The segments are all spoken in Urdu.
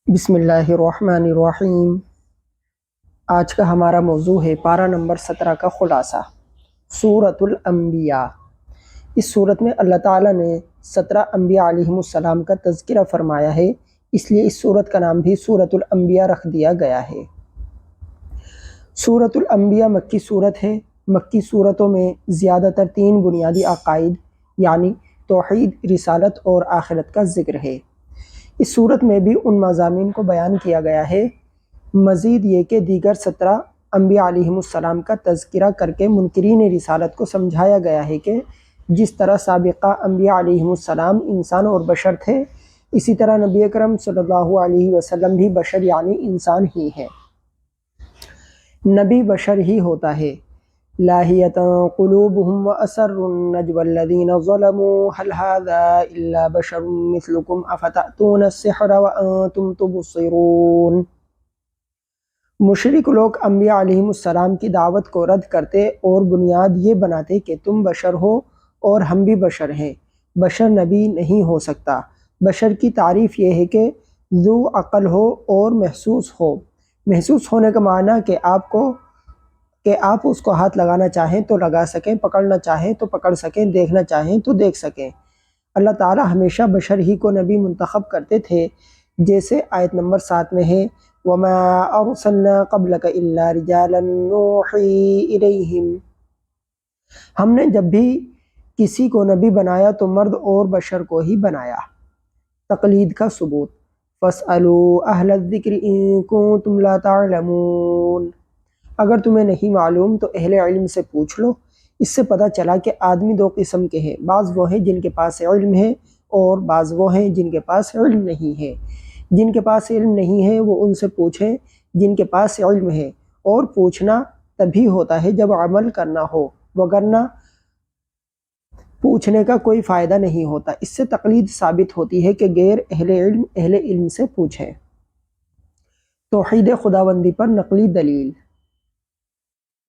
بسم اللہ الرحمن الرحیم۔ آج کا ہمارا موضوع ہے پارہ نمبر 17 کا خلاصہ، سورۃ الانبیاء۔ اس صورت میں اللہ تعالیٰ نے 17 انبیاء علیہم السلام کا تذکرہ فرمایا ہے، اس لیے اس صورت کا نام بھی سورۃ الانبیاء رکھ دیا گیا ہے۔ سورۃ الانبیاء مکی صورت ہے۔ مکی صورتوں میں زیادہ تر 3 بنیادی عقائد یعنی توحید، رسالت اور آخرت کا ذکر ہے۔ اس صورت میں بھی ان مضامین کو بیان کیا گیا ہے، مزید یہ کہ دیگر 17 انبیاء علیہم السلام کا تذکرہ کر کے منکرین رسالت کو سمجھایا گیا ہے کہ جس طرح سابقہ انبیاء علیہم السلام انسان اور بشر تھے، اسی طرح نبی اکرم صلی اللہ علیہ وسلم بھی بشر یعنی انسان ہی ہیں۔ نبی بشر ہی ہوتا ہے۔ لاہیۃ قلوبہم واسروا النجوى الذین ظلموا هل هذا الا بشر مثلکم افتأتون السحر وانتم تبصرون۔ مشرک لوگ انبیاء علیہم السلام کی دعوت کو رد کرتے اور بنیاد یہ بناتے کہ تم بشر ہو اور ہم بھی بشر ہیں۔ بشر نبی نہیں ہو سکتا۔ بشر کی تعریف یہ ہے کہ ذو عقل ہو اور محسوس ہو۔ محسوس ہونے کا معنی کہ آپ اس کو ہاتھ لگانا چاہیں تو لگا سکیں، پکڑنا چاہیں تو پکڑ سکیں، دیکھنا چاہیں تو دیکھ سکیں۔ اللہ تعالیٰ ہمیشہ بشر ہی کو نبی منتخب کرتے تھے، جیسے آیت نمبر 7 میں ہے وَمَا أَرْسَلْنَا قَبْلَكَ إِلَّا رِجَالًا نُوحِي إِلَيْهِمْ۔ ہم نے جب بھی کسی کو نبی بنایا تو مرد اور بشر کو ہی بنایا۔ تقلید کا ثبوت، فَاسْأَلُوا أَهْلَ الذِّكْرِ إِن كُنتُمْ لَا تَعْلَمُونَ۔ اگر تمہیں نہیں معلوم تو اہل علم سے پوچھ لو۔ اس سے پتہ چلا کہ آدمی 2 قسم کے ہیں، بعض وہ ہیں جن کے پاس علم ہے اور بعض وہ ہیں جن کے پاس علم نہیں ہے۔ جن کے پاس علم نہیں ہے وہ ان سے پوچھیں جن کے پاس علم ہے، اور پوچھنا تبھی ہوتا ہے جب عمل کرنا ہو، وگرنہ پوچھنے کا کوئی فائدہ نہیں ہوتا۔ اس سے تقلید ثابت ہوتی ہے کہ غیر اہل علم سے پوچھیں۔ توحید خداوندی پر نقلی دلیل،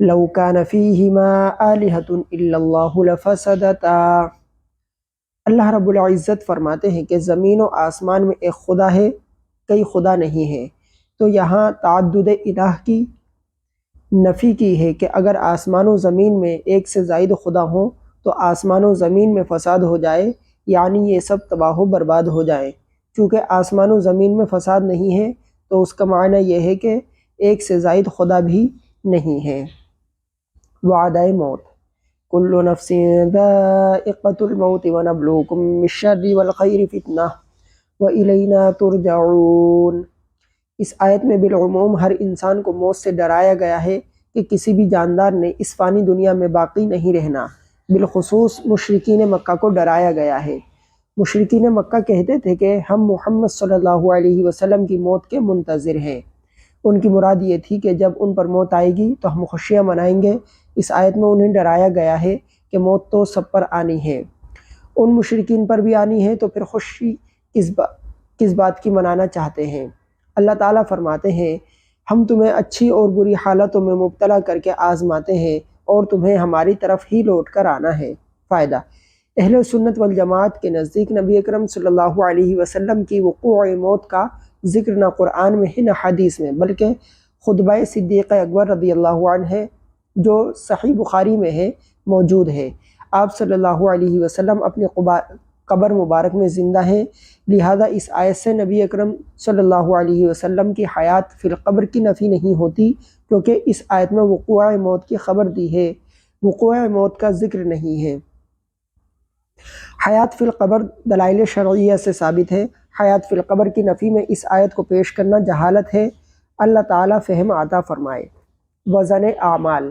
لو کان فیہما آلہۃ الا اللہ لفسدتا۔ اللہ رب العزت فرماتے ہیں کہ زمین و آسمان میں ایک خدا ہے، کئی خدا نہیں ہے۔ تو یہاں تعدد الہ کی نفی کی ہے کہ اگر آسمان و زمین میں ایک سے زائد خدا ہوں تو آسمان و زمین میں فساد ہو جائے، یعنی یہ سب تباہ و برباد ہو جائیں۔ چونکہ آسمان و زمین میں فساد نہیں ہے تو اس کا معنی یہ ہے کہ ایک سے زائد خدا بھی نہیں ہے۔ وعدہ موت، کل نفس ذائقۃ الموت ونبلوکم بالشر والخیر فتنہ والینا ترجعون۔ اس آیت میں بالعموم ہر انسان کو موت سے ڈرایا گیا ہے کہ کسی بھی جاندار نے اس فانی دنیا میں باقی نہیں رہنا۔ بالخصوص مشرکین مکہ کو ڈرایا گیا ہے۔ مشرکین مکہ کہتے تھے کہ ہم محمد صلی اللہ علیہ وسلم کی موت کے منتظر ہیں۔ ان کی مراد یہ تھی کہ جب ان پر موت آئے گی تو ہم خوشیاں منائیں گے۔ اس آیت میں انہیں ڈرایا گیا ہے کہ موت تو سب پر آنی ہے، ان مشرکین پر بھی آنی ہے، تو پھر خوشی کس بات کی منانا چاہتے ہیں؟ اللہ تعالیٰ فرماتے ہیں ہم تمہیں اچھی اور بری حالتوں میں مبتلا کر کے آزماتے ہیں اور تمہیں ہماری طرف ہی لوٹ کر آنا ہے۔ فائدہ، اہل سنت والجماعت کے نزدیک نبی اکرم صلی اللہ علیہ وسلم کی وقوع موت کا ذکر نہ قرآن میں ہے نہ حدیث میں، بلکہ خطبہ صدیق اکبر رضی اللہ عنہ ہے جو صحیح بخاری میں ہے، موجود ہے۔ آپ صلی اللہ علیہ وسلم اپنی قبر مبارک میں زندہ ہیں، لہذا اس آیت سے نبی اکرم صلی اللہ علیہ وسلم کی حیات فی القبر کی نفی نہیں ہوتی، کیونکہ اس آیت میں وقوع موت کی خبر دی ہے، وقوع موت کا ذکر نہیں ہے۔ حیات فی القبر دلائل شرعیہ سے ثابت ہے۔ حیات فی القبر کی نفی میں اس آیت کو پیش کرنا جہالت ہے۔ اللہ تعالیٰ فہم عطا فرمائے۔ وزن اعمال،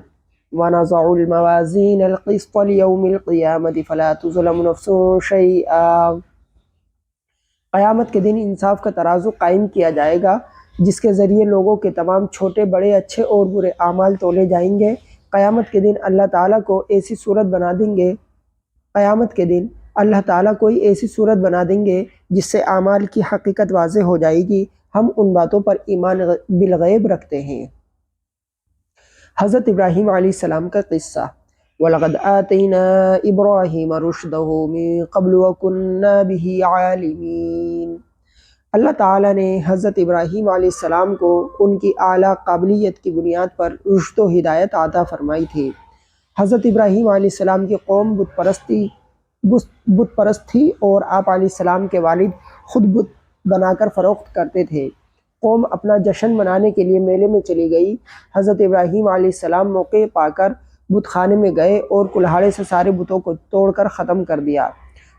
وَنَضَعُ الْمَوَازِينَ الْقِسْطَ لِيَوْمِ الْقِيَامَةِ فَلَا تُظْلَمُ نَفْسٌ شَيْئًا۔ قیامت کے دن انصاف کا ترازو قائم کیا جائے گا، جس کے ذریعے لوگوں کے تمام چھوٹے بڑے اچھے اور برے اعمال تولے جائیں گے۔ قیامت کے دن اللہ تعالیٰ کو ایسی صورت بنا دیں گے، قیامت کے دن اللہ تعالیٰ کوئی ایسی صورت بنا دیں گے جس سے اعمال کی حقیقت واضح ہو جائے گی۔ ہم ان باتوں پر ایمان بالغیب رکھتے ہیں۔ حضرت ابراہیم علیہ السلام کا قصہ، وَلَقَدْ آتَيْنَا إِبْرَاهِيمَ رُشْدَهُ مِن قَبْلُ وَكُنَّا بِهِ عَالِمِينَ۔ اللہ تعالیٰ نے حضرت ابراہیم علیہ السلام کو ان کی اعلیٰ قابلیت کی بنیاد پر رشد و ہدایت عطا فرمائی تھی۔ حضرت ابراہیم علیہ السلام کی قوم بت پرست تھی اور آپ علیہ السلام کے والد خود بت بنا کر فروخت کرتے تھے۔ قوم اپنا جشن منانے کے لیے میلے میں چلی گئی۔ حضرت ابراہیم علیہ السلام موقع پا کر بت خانے میں گئے اور کلہاڑے سے سارے بتوں کو توڑ کر ختم کر دیا۔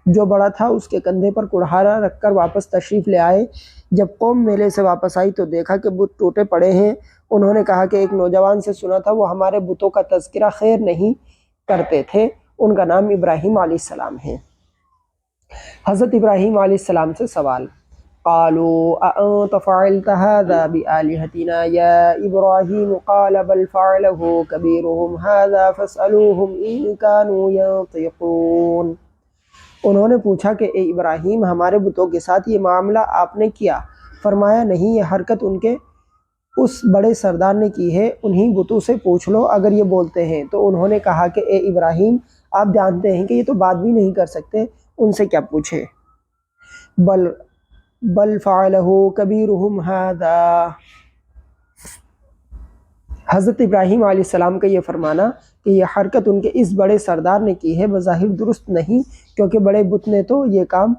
جو بڑا تھا اس کے کندھے پر کلہاڑا رکھ کر واپس تشریف لے آئے۔ جب قوم میلے سے واپس آئی تو دیکھا کہ بت ٹوٹے پڑے ہیں۔ انہوں نے کہا کہ ایک نوجوان سے سنا تھا وہ ہمارے بتوں کا تذکرہ خیر نہیں کرتے تھے، ان کا نام ابراہیم علیہ السلام ہے۔ حضرت ابراہیم علیہ السلام سے سوال: قالوا أأنت فعلت هذا بآلهتنا يا إبراهيم قال بل فعله كبيرهم هذا فاسألوهم إن كانوا ينطقون۔ انہوں نے پوچھا کہ اے ابراہیم، ہمارے بتوں کے ساتھ یہ معاملہ آپ نے کیا؟ فرمایا نہیں، یہ حرکت ان کے اس بڑے سردار نے کی ہے، انہی بتوں سے پوچھ لو اگر یہ بولتے ہیں۔ تو انہوں نے کہا کہ اے ابراہیم، آپ جانتے ہیں کہ یہ تو بات بھی نہیں کر سکتے، ان سے کیا پوچھے؟ بل فعلہ کبیرہم ھذا۔ حضرت ابراہیم علیہ السلام کا یہ فرمانا کہ یہ حرکت ان کے اس بڑے سردار نے کی ہے بظاہر درست نہیں، کیونکہ بڑے بت نے تو یہ کام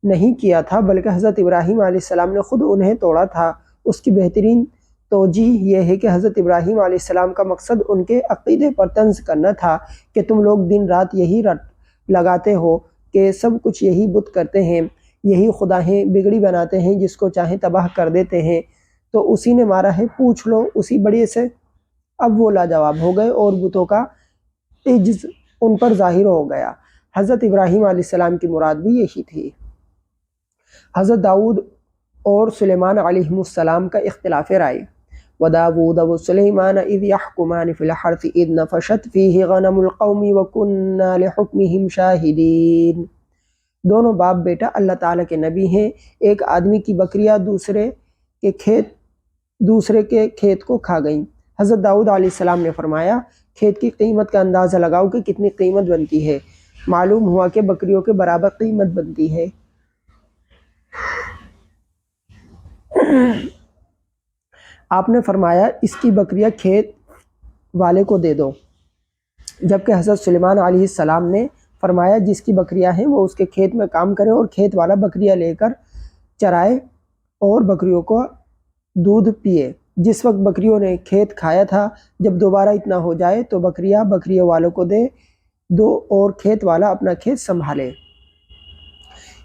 نہیں کیا تھا بلکہ حضرت ابراہیم علیہ السلام نے خود انہیں توڑا تھا۔ اس کی بہترین توجیہ یہ ہے کہ حضرت ابراہیم علیہ السلام کا مقصد ان کے عقیدے پر طنز کرنا تھا کہ تم لوگ دن رات یہی رٹ لگاتے ہو کہ سب کچھ یہی بت کرتے ہیں، یہی خدا ہیں، بگڑی بناتے ہیں، جس کو چاہیں تباہ کر دیتے ہیں، تو اسی نے مارا ہے، پوچھ لو اسی بڑے سے۔ اب وہ لاجواب ہو گئے اور بتوں کا عجز ان پر ظاہر ہو گیا۔ حضرت ابراہیم علیہ السلام کی مراد بھی یہی تھی۔ حضرت داؤد اور سلیمان علیہ السلام کا اختلاف رائے۔ وَدَاوُودَ وَسُلَيْمَانَ إِذْ يَحْكُمَانِ فِي الْحَرْثِ إِذْ نَفَشَتْ فِيهِ غَنَمُ الْقَوْمِ وَكُنَّا لِحُكْمِهِمْ شَاهِدِينَ۔ دونوں باپ بیٹا اللہ تعالیٰ کے نبی ہیں۔ ایک آدمی کی بکریاں دوسرے کے کھیت کو کھا گئیں۔ حضرت داؤد علیہ السلام نے فرمایا، کھیت کی قیمت کا اندازہ لگاؤ کہ کتنی قیمت بنتی ہے۔ معلوم ہوا کہ بکریوں کے برابر قیمت بنتی ہے۔ آپ نے فرمایا اس کی بکریاں کھیت والے کو دے دو، جبکہ حضرت سلیمان علیہ السلام نے فرمایا جس کی بکریاں ہیں وہ اس کے کھیت میں کام کرے اور کھیت والا بکریاں لے کر چرائے اور بکریوں کو دودھ پیے۔ جس وقت بکریوں نے کھیت کھایا تھا، جب دوبارہ اتنا ہو جائے تو بکریوں والوں کو دے دو اور کھیت والا اپنا کھیت سنبھالے۔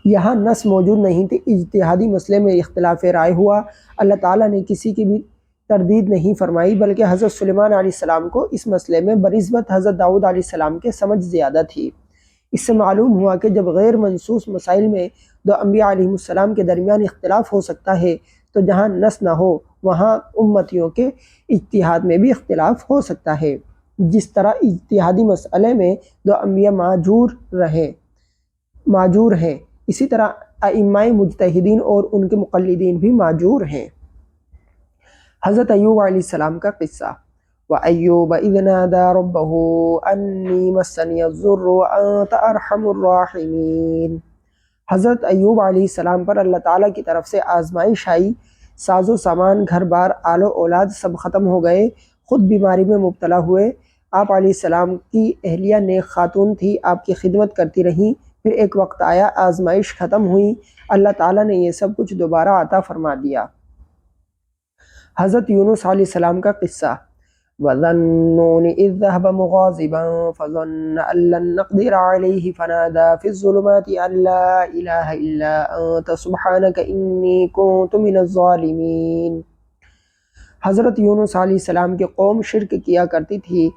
یہاں نص موجود نہیں تھی، اجتہادی مسئلے میں اختلاف رائے ہوا۔ اللہ تعالیٰ نے کسی کی بھی تردید نہیں فرمائی، بلکہ حضرت سلیمان علیہ السلام کو اس مسئلے میں بنسبت حضرت داؤد علیہ السلام کے سمجھ زیادہ تھی۔ اس سے معلوم ہوا کہ جب غیر منصوص مسائل میں دو انبیاء علیہ السلام کے درمیان اختلاف ہو سکتا ہے تو جہاں نص نہ ہو وہاں امتیوں کے اجتہاد میں بھی اختلاف ہو سکتا ہے۔ جس طرح اجتہادی مسئلے میں دو انبیاء معجور ہیں، اسی طرح ائمہ مجتہدین اور ان کے مقلدین بھی معجور ہیں۔ حضرت ایوب علیہ السلام کا قصہ۔ وَأَيُّوبَ إِذْ نَادَى رَبَّهُ أَنِّي مَسَّنِيَ الضُّرُّ وَأَنْتَ أَرْحَمُ الرَّاحِمِينَ۔ حضرت ایوب علیہ السلام پر اللہ تعالیٰ کی طرف سے آزمائش آئی، ساز و سامان، گھر بار، آل و اولاد سب ختم ہو گئے، خود بیماری میں مبتلا ہوئے۔ آپ علیہ السلام کی اہلیہ نیک خاتون تھی، آپ کی خدمت کرتی رہیں، پھر ایک وقت آیا آزمائش ختم ہوئی، اللہ تعالیٰ نے یہ سب کچھ دوبارہ عطا فرما دیا۔ حضرت یونس علیہ السلام کا قصہ۔ وَذَا النُّونِ إِذْ ذَهَبَ مُغَاضِبًا فَظَنَّ أَن لَّن نَّقْدِرَ عَلَيْهِ فَنَادَىٰ فِي الظُّلُمَاتِ أَن لَّا إِلَٰهَ إِلَّا أَنتَ سُبْحَانَكَ إِنِّي كُنتُ مِنَ الظَّالِمِينَ۔ حضرت یونس علیہ السلام کی قوم شرک کیا کرتی تھی،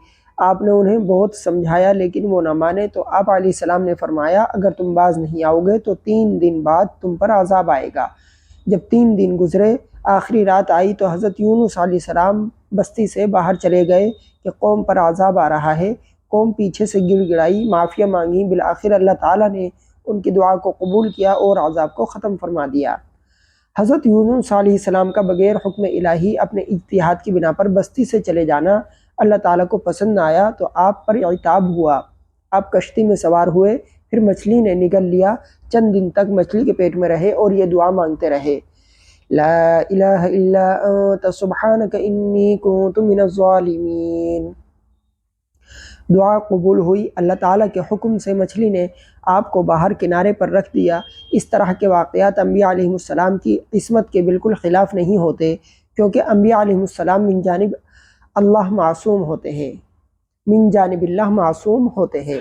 آپ نے انہیں بہت سمجھایا لیکن وہ نہ مانے، تو آپ علیہ السلام نے فرمایا اگر تم باز نہیں آؤ گے تو 3 دن بعد تم پر عذاب آئے گا۔ جب 3 دن گزرے، آخری رات آئی تو حضرت یونس علیہ السلام بستی سے باہر چلے گئے کہ قوم پر عذاب آ رہا ہے۔ قوم پیچھے سے گڑ گڑائی، معافیا مانگی، بالآخر اللہ تعالیٰ نے ان کی دعا کو قبول کیا اور عذاب کو ختم فرما دیا۔ حضرت یونس علیہ السلام کا بغیر حکم الہی اپنے اجتہاد کی بنا پر بستی سے چلے جانا اللہ تعالیٰ کو پسند نہ آیا تو آپ پر عتاب ہوا۔ آپ کشتی میں سوار ہوئے، پھر مچھلی نے نگل لیا۔ چند دن تک مچھلی کے پیٹ میں رہے اور یہ دعا مانگتے رہے، لا الہ الا انت سبحانک انی کنت من الظالمین۔ دعا قبول ہوئی۔ اللہ تعالیٰ کے حکم سے مچھلی نے آپ کو باہر کنارے پر رکھ دیا۔ اس طرح کے واقعات انبیاء علیہ السلام کی عصمت کے بالکل خلاف نہیں ہوتے، کیونکہ انبیاء علیہ السلام من جانب اللہ معصوم ہوتے ہیں، من جانب اللہ معصوم ہوتے ہیں۔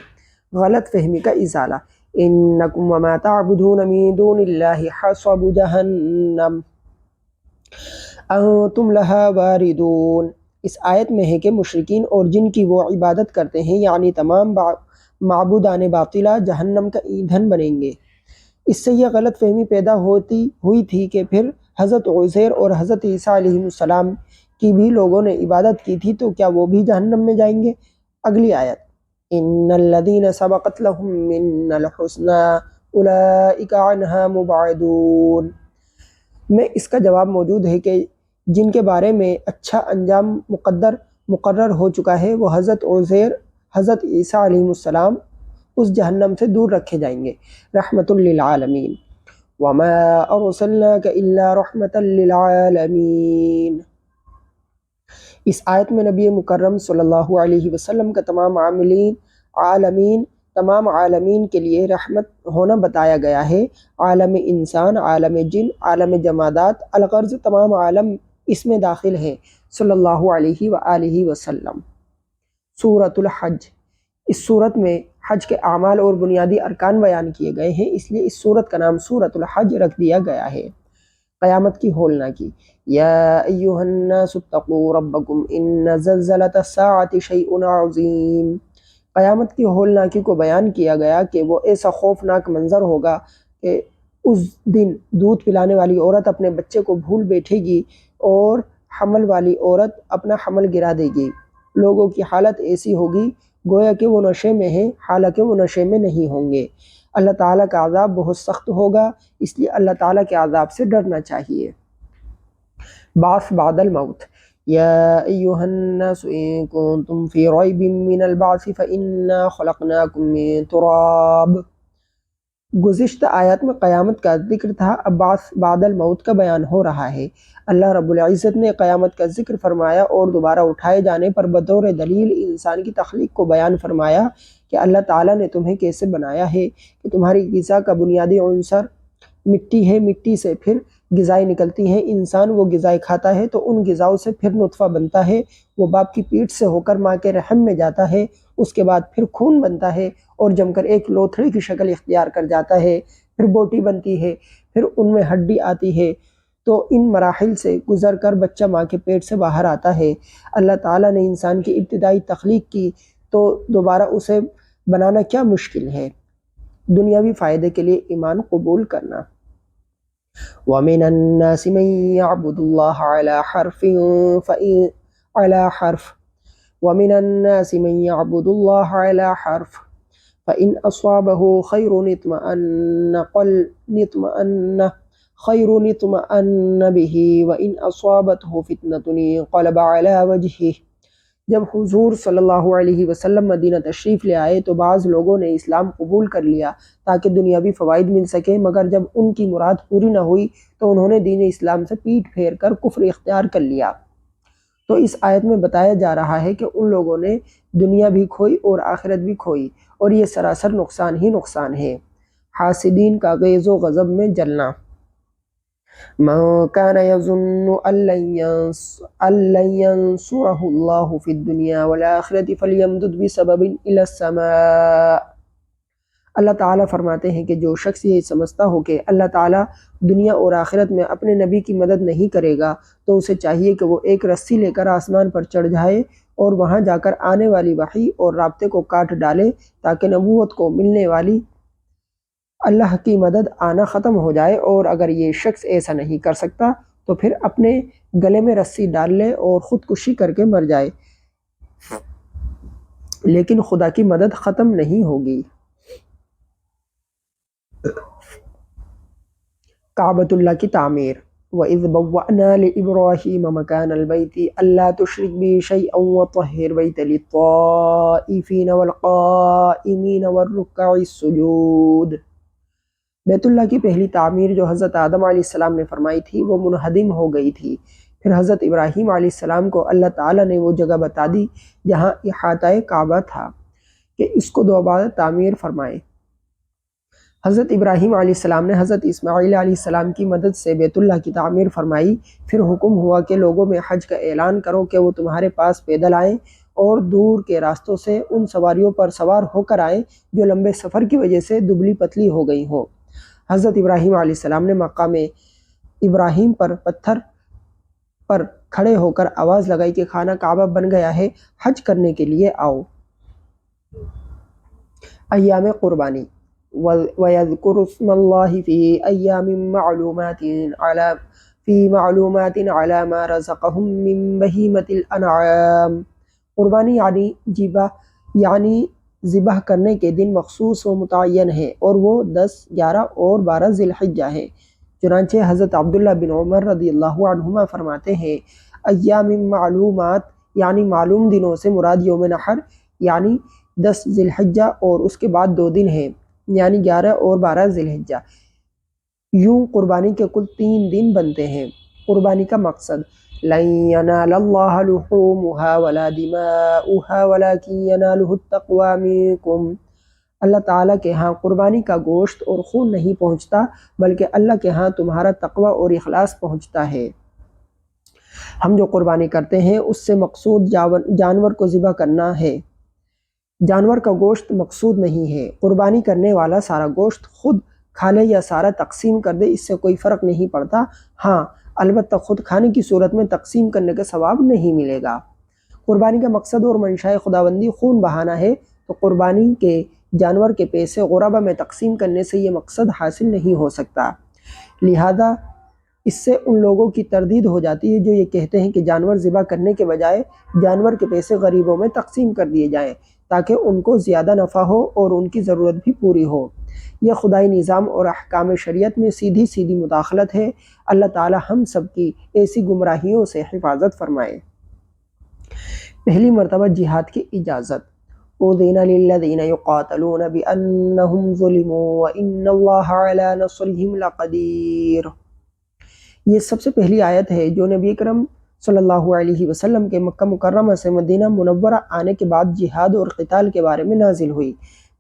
غلط فہمی کا ازالہ۔ انکم وما تعبدون من دون اللہ حصب جہنم انتم لہا واردون۔ اس آیت میں ہے کہ مشرکین اور جن کی وہ عبادت کرتے ہیں، یعنی تمام معبودان باطلہ، جہنم کا ایندھن بنیں گے۔ اس سے یہ غلط فہمی پیدا ہوئی تھی کہ پھر حضرت عزیر اور حضرت عیسیٰ علیہ السلام کی بھی لوگوں نے عبادت کی تھی، تو کیا وہ بھی جہنم میں جائیں گے؟ اگلی آیت، ان الذین سبقت لہم منا الحسنی اولئک عنہا مبعدون میں اس کا جواب موجود ہے کہ جن کے بارے میں اچھا انجام مقرر ہو چکا ہے، وہ حضرت عزیر، حضرت عیسیٰ علیہ السلام اس جہنم سے دور رکھے جائیں گے۔ رحمۃ للعالمین، وما ارسلناک الا رحمۃ للعالمین۔ اس آیت میں نبی مکرم صلی اللہ علیہ وسلم کا تمام عالمین کے لیے رحمت ہونا بتایا گیا ہے۔ عالم انسان، عالم جن، عالم جمادات، الغرض تمام عالم اس میں داخل ہیں۔ صلی اللہ علیہ وآلہ وسلم۔ سورۃ الحج، اس صورت میں حج کے اعمال اور بنیادی ارکان بیان کیے گئے ہیں، اس لیے اس صورت کا نام سورۃ الحج رکھ دیا گیا ہے۔ قیامت کی ہولناکی، یا ایھا الناس اتقوا ربکم ان زلزلۃ الساعۃ شیء عظیم۔ قیامت کی ہولناکی کو بیان کیا گیا کہ وہ ایسا خوفناک منظر ہوگا کہ اس دن دودھ پلانے والی عورت اپنے بچے کو بھول بیٹھے گی اور حمل والی عورت اپنا حمل گرا دے گی۔ لوگوں کی حالت ایسی ہوگی گویا کہ وہ نشے میں ہیں، حالانکہ وہ نشے میں نہیں ہوں گے۔ اللہ تعالیٰ کا عذاب بہت سخت ہوگا، اس لیے اللہ تعالیٰ کے عذاب سے ڈرنا چاہیے۔ بعث بعد الموت، یا ایھا الناس ان کنتم فی ریب من البعث فانا خلقناکم من تراب۔ گزشتہ آیات میں قیامت کا ذکر تھا، اب بعث بعد الموت کا بیان ہو رہا ہے۔ اللہ رب العزت نے قیامت کا ذکر فرمایا اور دوبارہ اٹھائے جانے پر بطور دلیل انسان کی تخلیق کو بیان فرمایا کہ اللہ تعالیٰ نے تمہیں کیسے بنایا ہے کہ تمہاری غذا کا بنیادی عنصر مٹی ہے، مٹی سے پھر غذائیں نکلتی ہیں، انسان وہ غذائیں کھاتا ہے تو ان غذاؤں سے پھر نطفہ بنتا ہے، وہ باپ کی پیٹھ سے ہو کر ماں کے رحم میں جاتا ہے، اس کے بعد پھر خون بنتا ہے اور جم کر ایک لوتھڑی کی شکل اختیار کر جاتا ہے، پھر بوٹی بنتی ہے، پھر ان میں ہڈی آتی ہے، تو ان مراحل سے گزر کر بچہ ماں کے پیٹ سے باہر آتا ہے۔ اللہ تعالیٰ نے انسان کی ابتدائی تخلیق کی تو دوبارہ اسے بنانا کیا مشکل ہے؟ دنیاوی فائدے کے لیے ایمان قبول کرنا۔ وَمِنَ النَّاسِ مَن يَعْبُدُ اللَّهَ عَلَى حَرْفٍ وَمِنَ النَّاسِ مَن يَعْبُدُ اللَّهَ عَلَى حَرْفٍ فَإِنْ أَصَابَهُ خَيْرٌ اطْمَأَنَّ بِهِ وَإِنْ أَصَابَتْهُ فِتْنَةٌ انقلب عَلَى وَجْهِهِ۔ جب حضور صلی اللہ علیہ وسلم مدینہ تشریف لے آئے تو بعض لوگوں نے اسلام قبول کر لیا تاکہ دنیاوی فوائد مل سکے، مگر جب ان کی مراد پوری نہ ہوئی تو انہوں نے دین اسلام سے پیٹھ پھیر کر کفر اختیار کر لیا۔ تو اس آیت میں بتایا جا رہا ہے کہ ان لوگوں نے دنیا بھی کھوئی اور آخرت بھی کھوئی، اور یہ سراسر نقصان ہی نقصان ہے۔ حاسدین کا غیظ و غضب میں جلنا۔ من كان يظن أن لن ينصره الله في الدنيا والآخرة فليمدد بسبب إلى السماء۔ اللہ تعالیٰ فرماتے ہیں کہ جو شخص یہ سمجھتا ہو کہ اللہ تعالیٰ دنیا اور آخرت میں اپنے نبی کی مدد نہیں کرے گا تو اسے چاہیے کہ وہ ایک رسی لے کر آسمان پر چڑھ جائے اور وہاں جا کر آنے والی وحی اور رابطے کو کاٹ ڈالے تاکہ نبوت کو ملنے والی اللہ کی مدد آنا ختم ہو جائے، اور اگر یہ شخص ایسا نہیں کر سکتا تو پھر اپنے گلے میں رسی ڈال لے اور خودکشی کر کے مر جائے، لیکن خدا کی مدد ختم نہیں ہوگی۔ کعبۃ اللہ کی تعمیر۔ وَإِذْ بَوَّأْنَا لِإِبْرَاهِيمَ مَكَانَ الْبَيْتِ أَلَّا تُشْرِكْ بِي شَيْئًا وَطَهِّرْ بَيْتَ لِلطَّائِفِينَ وَالْقَائِمِينَ وَالرُّكَّعِ السُّجُودِ۔ بیت اللہ کی پہلی تعمیر جو حضرت آدم علیہ السلام نے فرمائی تھی وہ منہدم ہو گئی تھی۔ پھر حضرت ابراہیم علیہ السلام کو اللہ تعالیٰ نے وہ جگہ بتا دی جہاں احاطۂ کعبہ تھا کہ اس کو دوبارہ تعمیر فرمائے۔ حضرت ابراہیم علیہ السلام نے حضرت اسماعیل علیہ السلام کی مدد سے بیت اللہ کی تعمیر فرمائی۔ پھر حکم ہوا کہ لوگوں میں حج کا اعلان کرو کہ وہ تمہارے پاس پیدل آئیں اور دور کے راستوں سے ان سواریوں پر سوار ہو کر آئیں جو لمبے سفر کی وجہ سے دبلی پتلی ہو گئی ہوں۔ حضرت ابراہیم علیہ السلام نے مقام ابراہیم پر پتھر پر کھڑے ہو کر آواز لگائی کہ خانہ کعبہ بن گیا ہے، حج کرنے کے لیے آؤ۔ ایام قربانی وَيَذْكُرُ اسْمَ اللَّهِ فِي أَيَّامٍ مَّعْلُومَاتٍ عَلَى مَا رَزَقَهُم مِّن بَهِيمَةِ الْأَنْعَامِ۔ قربانی یعنی ذبح کرنے کے دن مخصوص و متعین ہیں اور وہ 10، 11 اور 12 ذی الحجہ ہیں۔ چنانچہ حضرت عبداللہ بن عمر رضی اللہ عنہما فرماتے ہیں ایام معلومات یعنی معلوم دنوں سے مراد یوم نحر یعنی 10 ذی الحجہ اور اس کے بعد 2 دن ہیں یعنی 11 اور 12 ذی الحجہ۔ یوں قربانی کے کل 3 دن بنتے ہیں۔ قربانی کا مقصد لَن يَنَالَ اللَّهَ لُحُومُهَا وَلَا دِمَاؤُهَا وَلَكِن يَنَالُهُ التَّقْوَىٰ مِنكُمْ۔ اللہ تعالیٰ کے ہاں قربانی کا گوشت اور خون نہیں پہنچتا بلکہ اللہ کے ہاں تمہارا تقوی اور اخلاص پہنچتا ہے۔ ہم جو قربانی کرتے ہیں اس سے مقصود جانور کو ذبح کرنا ہے، جانور کا گوشت مقصود نہیں ہے۔ قربانی کرنے والا سارا گوشت خود کھا لے یا سارا تقسیم کر دے اس سے کوئی فرق نہیں پڑتا، ہاں البتہ خود کھانے کی صورت میں تقسیم کرنے کا ثواب نہیں ملے گا۔ قربانی کا مقصد اور منشاء خداوندی خون بہانا ہے تو قربانی کے جانور کے پیسے غربا میں تقسیم کرنے سے یہ مقصد حاصل نہیں ہو سکتا۔ لہذا اس سے ان لوگوں کی تردید ہو جاتی ہے جو یہ کہتے ہیں کہ جانور ذبح کرنے کے بجائے جانور کے پیسے غریبوں میں تقسیم کر دیے جائیں تاکہ ان کو زیادہ نفع ہو اور ان کی ضرورت بھی پوری ہو۔ یہ خدائی نظام اور احکام شریعت میں سیدھی مداخلت ہے۔ اللہ تعالی ہم سب کی ایسی گمراہیوں سے حفاظت فرمائے۔ پہلی مرتبہ جہاد کی اجازت۔ اُذِنَ لِلَّذِينَ يُقَاتَلُونَ بِأَنَّهُمْ ظُلِمُوا وَإِنَّ اللَّهَ عَلَىٰ نَصْرِهِمْ لَقَدِيرٌ۔ یہ سب سے پہلی آیت ہے جو نبی اکرم صلی اللہ علیہ وسلم کے مکہ مکرمہ سے مدینہ منورہ آنے کے بعد جہاد اور قتال کے بارے میں نازل ہوئی۔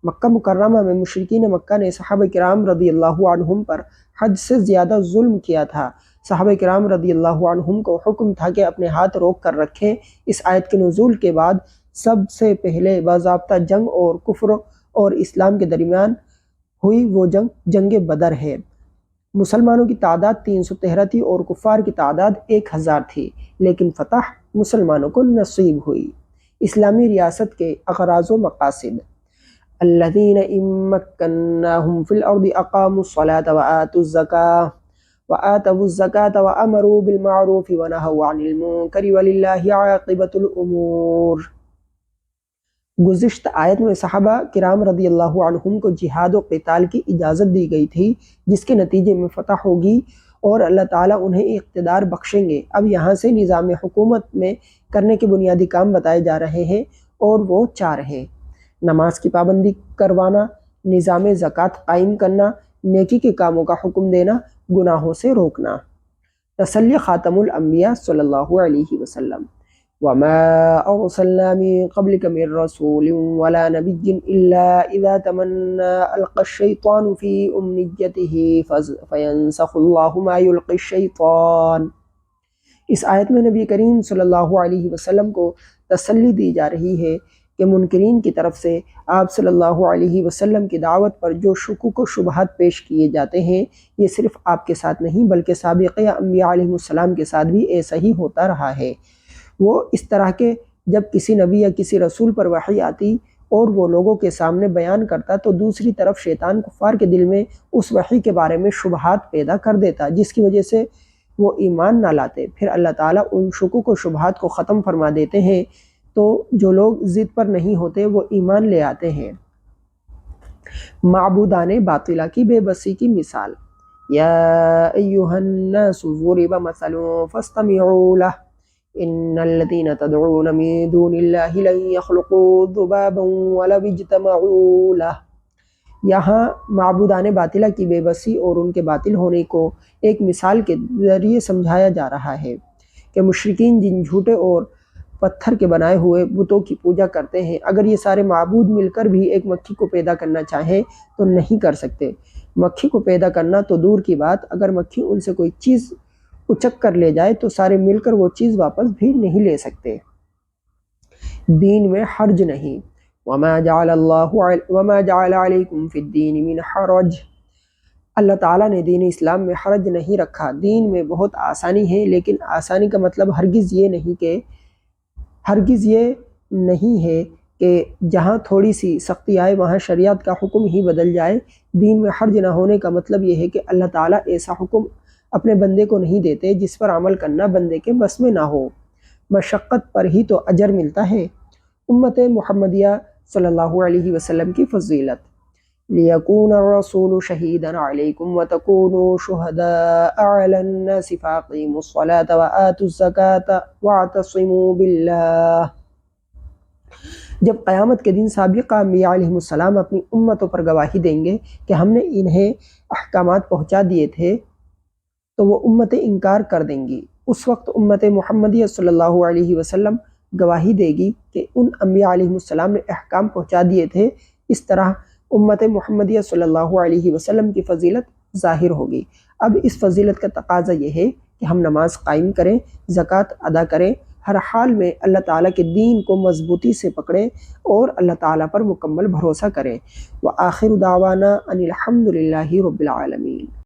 مکہ مکرمہ میں مشرکین مکہ نے صحابہ کرام رضی اللہ عنہم پر حد سے زیادہ ظلم کیا تھا۔ صحابہ کرام رضی اللہ عنہم کو حکم تھا کہ اپنے ہاتھ روک کر رکھیں۔ اس آیت کے نزول کے بعد سب سے پہلے باضابطہ جنگ اور کفر اور اسلام کے درمیان ہوئی وہ جنگ بدر ہے۔ مسلمانوں کی تعداد 313 تھی اور کفار کی تعداد 1000 تھی، لیکن فتح مسلمانوں کو نصیب ہوئی۔ اسلامی ریاست کے اغراض و مقاصد: الذین ان مکناہم فی الارض اقاموا الصلاة وآتوا الزکاة وامروا بالمعروف ونہوا عن المنکر وللہ عاقبۃ الامور۔ گزشتہ آیت میں صحابہ کرام رضی اللہ عنہم کو جہاد و قتال کی اجازت دی گئی تھی جس کے نتیجے میں فتح ہوگی اور اللہ تعالیٰ انہیں اقتدار بخشیں گے۔ اب یہاں سے نظام حکومت میں کرنے کے بنیادی کام بتائے جا رہے ہیں اور وہ 4 ہیں: نماز کی پابندی کروانا، نظام زکوٰۃ قائم کرنا، نیکی کے کاموں کا حکم دینا، گناہوں سے روکنا۔ تسلی خاتم الانبیاء صلی اللہ علیہ وسلم: وَمَا أَرْسَلْنَا مِن قَبْلِكَ مِن رَّسُولٍ وَلَا نَبِيٍّ إِلَّا إِذَا تَمَنَّىٰ أَلْقَى الشَّيْطَانُ فِي أُمْنِيَّتِهِ فَيَنسَخُ اللَّهُ مَا يُلْقِي الشَّيْطَانُ۔ اس آیت میں نبی کریم صلی اللہ علیہ وسلم کو تسلی دی جا رہی ہے کہ منکرین کی طرف سے آپ صلی اللہ علیہ وسلم کی دعوت پر جو شکوک و شبہات پیش کیے جاتے ہیں یہ صرف آپ کے ساتھ نہیں بلکہ سابقہ انبیاء علیہ السلام کے ساتھ بھی ایسا ہی ہوتا رہا ہے۔ وہ اس طرح کے جب کسی نبی یا کسی رسول پر وحی آتی اور وہ لوگوں کے سامنے بیان کرتا تو دوسری طرف شیطان کفار کے دل میں اس وحی کے بارے میں شبہات پیدا کر دیتا جس کی وجہ سے وہ ایمان نہ لاتے۔ پھر اللہ تعالیٰ ان شکوک و شبہات کو ختم فرما دیتے ہیں تو جو لوگ ضد پر نہیں ہوتے وہ ایمان لے آتے ہیں۔ معبودان باطلہ کی بے بسی کی مثال: یا ایہا الناس ضرب مثل فاستمعوا له ان الذین تدعون من دون اللہ لن یخلقوا ذبابا ولو اجتمعوا له۔ یہاں معبودان باطلہ کی بے بسی اور ان کے باطل ہونے کو ایک مثال کے ذریعے سمجھایا جا رہا ہے کہ مشرکین جن جھوٹے اور پتھر کے بنائے ہوئے بتوں کی پوجا کرتے ہیں، اگر یہ سارے معبود مل کر بھی ایک مکھی کو پیدا کرنا چاہیں تو نہیں کر سکتے۔ مکھی کو پیدا کرنا تو دور کی بات، اگر مکھی ان سے کوئی چیز اچک کر لے جائے تو سارے مل کر وہ چیز واپس بھی نہیں لے سکتے۔ دین میں حرج نہیں۔ وما جعل علیکم فی الدین من حرج۔ اللہ تعالیٰ نے دین اسلام میں حرج نہیں رکھا، دین میں بہت آسانی ہے، لیکن آسانی کا مطلب ہرگز یہ نہیں ہے کہ جہاں تھوڑی سی سختی آئے وہاں شریعت کا حکم ہی بدل جائے۔ دین میں حرج نہ ہونے کا مطلب یہ ہے کہ اللہ تعالیٰ ایسا حکم اپنے بندے کو نہیں دیتے جس پر عمل کرنا بندے کے بس میں نہ ہو۔ مشقت پر ہی تو اجر ملتا ہے۔ امت محمدیہ صلی اللہ علیہ وسلم کی فضیلت: لِيَكُونَ الرَّسُولُ شَهِيدًا عَلَيْكُمْ وَتَكُونُوا شُهَدَاءَ عَلَى النَّاسِ فَأَقِيمُوا الصَّلَاةَ وَآتُوا الزَّكَاةَ وَاعْتَصِمُوا بِاللَّهِ۔ جب قیامت کے دن سابقہ انبیاء علیہ السلام اپنی امتوں پر گواہی دیں گے کہ ہم نے انہیں احکامات پہنچا دیے تھے تو وہ امتیں انکار کر دیں گی۔ اس وقت امت محمدیہ صلی اللہ علیہ وسلم گواہی دے گی کہ ان انبیاء علیہ السلام نے احکام پہنچا دیے تھے۔ اس طرح امت محمدیہ صلی اللہ علیہ وسلم کی فضیلت ظاہر ہوگی۔ اب اس فضیلت کا تقاضا یہ ہے کہ ہم نماز قائم کریں، زکوٰۃ ادا کریں، ہر حال میں اللہ تعالیٰ کے دین کو مضبوطی سے پکڑیں اور اللہ تعالیٰ پر مکمل بھروسہ کریں۔ وآخر دعوانا ان الحمد للہ رب العالمین۔